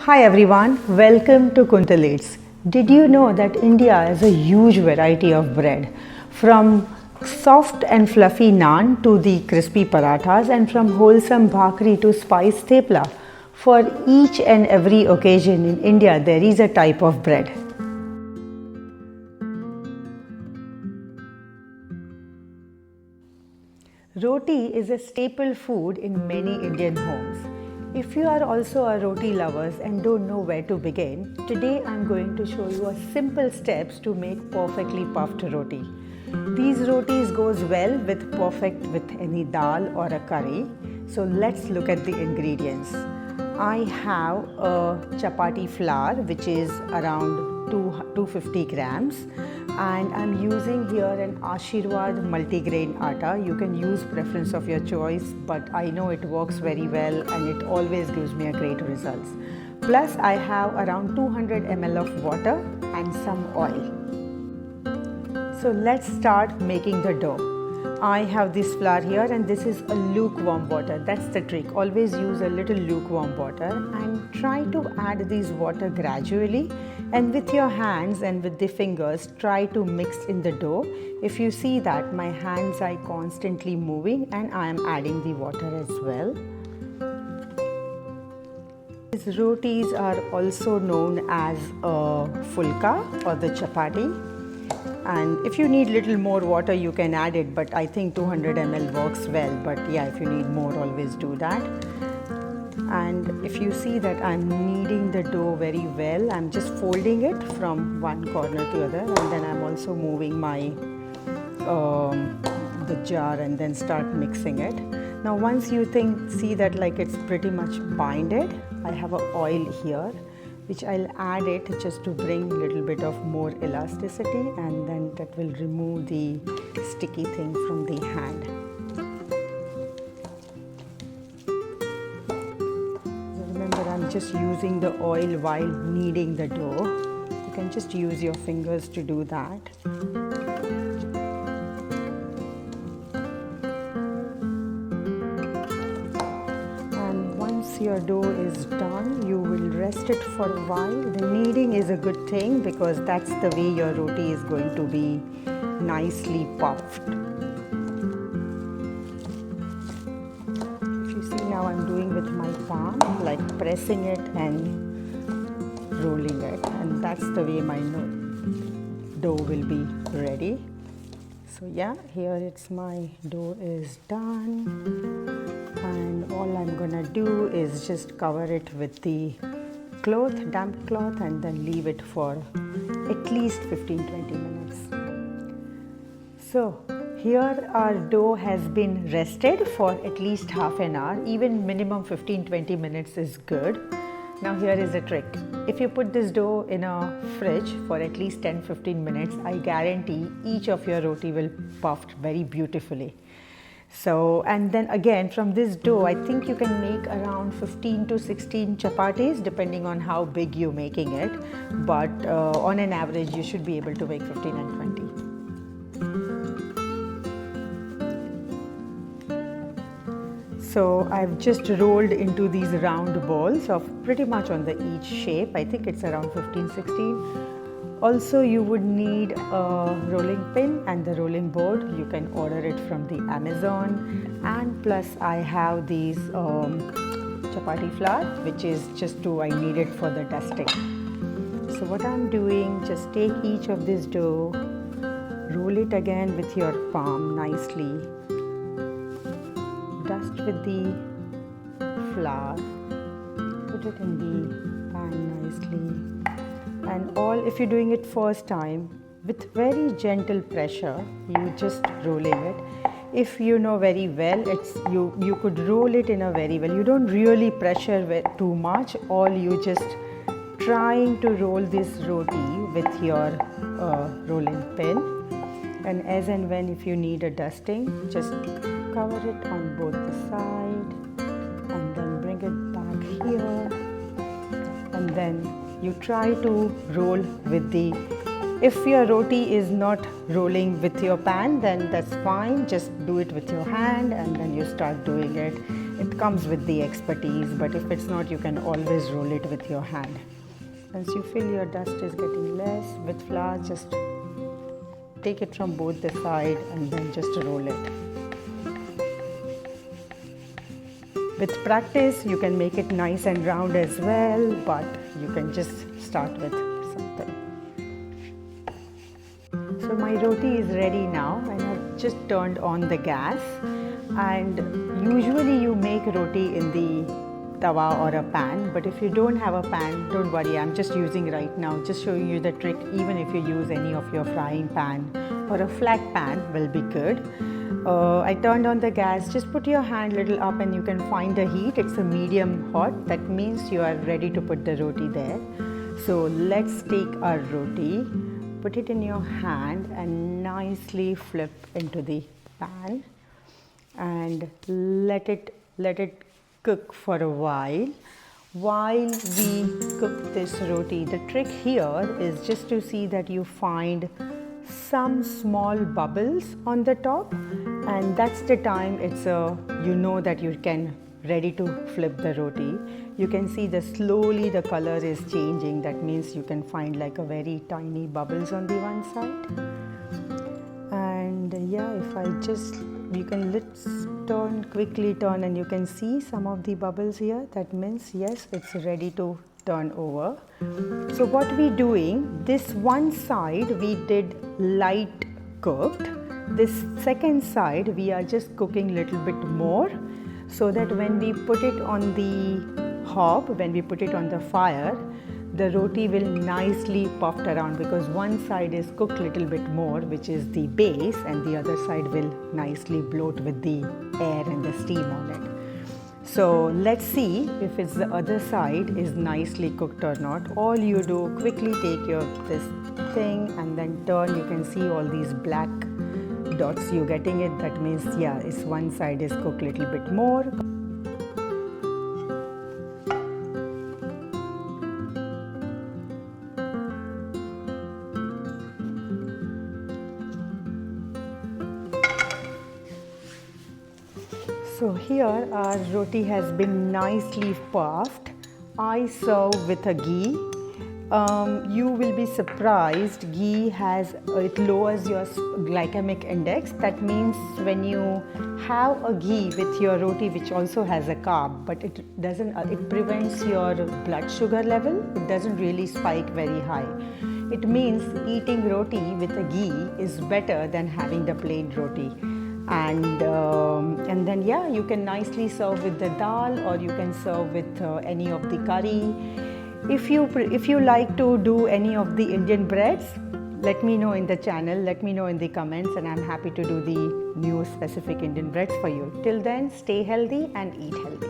Hi everyone, welcome to Kuntal Eats. Did you know that India has a huge variety of bread, from soft and fluffy naan to the crispy parathas, and from wholesome bhakri to spice thepla? For each and every occasion in India there is a type of bread. Roti is a staple food in many Indian homes. If you are also a roti lovers and don't know where to begin, today I'm going to show you a simple steps to make perfectly puffed roti. These rotis goes well with any dal or a curry. So let's look at the ingredients. I have a chapati flour which is around 250 grams, and I'm using here an Aashirwad Multigrain Atta. You can use preference of your choice, but I know it works very well and it always gives me a great results. Plus I have around 200 ml of water and some oil. So let's start making the dough. I have this flour here and this is a lukewarm water. That's the trick. Always use a little lukewarm water and try to add this water gradually, and with your hands and with the fingers try to mix in the dough. If you see that my hands are constantly moving and I am adding the water as well. These rotis are also known as Fulka or the Chapati. And if you need little more water you can add it, but I think 200 ml works well, but yeah, if you need more always do that. And if you see that I'm kneading the dough very well, I'm just folding it from one corner to the other, and then I'm also moving my the jar and then start mixing it. Now once you see that like it's pretty much binded, I have a oil here which I'll add it just to bring a little bit of more elasticity, and then that will remove the sticky thing from the hand. So remember, I'm just using the oil while kneading the dough. You can just use your fingers to do that. Once your dough is done, you will rest it for a while. The kneading is a good thing because that's the way your roti is going to be nicely puffed. If you see now, I'm doing with my palm, like pressing it and rolling it, and that's the way my dough will be ready. So yeah, here it's my dough is done. And all I'm gonna do is just cover it with the cloth, damp cloth, and then leave it for at least 15-20 minutes. So here our dough has been rested for at least half an hour. Even minimum 15-20 minutes is good. Now here is the trick. If you put this dough in a fridge for at least 10-15 minutes, I guarantee each of your roti will puffed very beautifully. So, and then again from this dough, I think you can make around 15 to 16 chapatis depending on how big you're making it. But on an average, you should be able to make 15 and 20. So I've just rolled into these round balls of pretty much on the each shape. I think it's around 15-16. Also, you would need a rolling pin and the rolling board. You can order it from the Amazon. And plus I have these chapati flour, which is I need it for the dusting. So what I'm doing, just take each of this dough, roll it again with your palm nicely, dust with the flour, put it in the pan nicely. And if you're doing it first time, with very gentle pressure, you just rolling it. If you know very well, you could roll it in a very well. You don't really pressure too much. All you just trying to roll this roti with your rolling pin. And as and when if you need a dusting, just cover it on both the side and then bring it back here, and then you try to roll with the, if your roti is not rolling with your pan, then that's fine, just do it with your hand and then you start doing it. It comes with the expertise, but if it's not, you can always roll it with your hand. Once you feel your dust is getting less with flour, just take it from both the side and then just roll it. With practice, you can make it nice and round as well, but you can just start with something. So my roti is ready now, and I've just turned on the gas. And usually you make roti in the tawa or a pan, but if you don't have a pan, don't worry, I'm just using right now, just showing you the trick. Even if you use any of your frying pan or a flat pan will be good. I turned on the gas. Just put your hand little up and you can find the heat. It's a medium hot. That means you are ready to put the roti there. So let's take our roti, put it in your hand and nicely flip into the pan and let it cook for a while. While we cook this roti, the trick here is just to see that you find some small bubbles on the top, and that's the time you know that you can ready to flip the roti. You can see slowly the color is changing. That means you can find like a very tiny bubbles on the one side. And yeah, if I just, you can quickly turn and you can see some of the bubbles here. That means yes, it's ready to turn over. So what we doing, this one side we did light cooked. This second side we are just cooking little bit more, so that when we put it on the hob, when we put it on the fire, the roti will nicely puffed around, because one side is cooked little bit more, which is the base, and the other side will nicely bloat with the air and the steam on it. So let's see if it's the other side is nicely cooked or not. All you do, quickly take this thing and then turn. You can see all these black dots, you getting it? That means yeah, it's one side is cooked little bit more. So here our roti has been nicely puffed. I serve with a ghee. You will be surprised, ghee it lowers your glycemic index. That means when you have a ghee with your roti, which also has a carb, but it prevents your blood sugar level. It doesn't really spike very high. It means eating roti with a ghee is better than having the plain roti. And then yeah, you can nicely serve with the dal, or you can serve with any of the curry. If you like to do any of the Indian breads, let me know in the channel, let me know in the comments, and I'm happy to do the new specific Indian breads for you. Till then, stay healthy and eat healthy.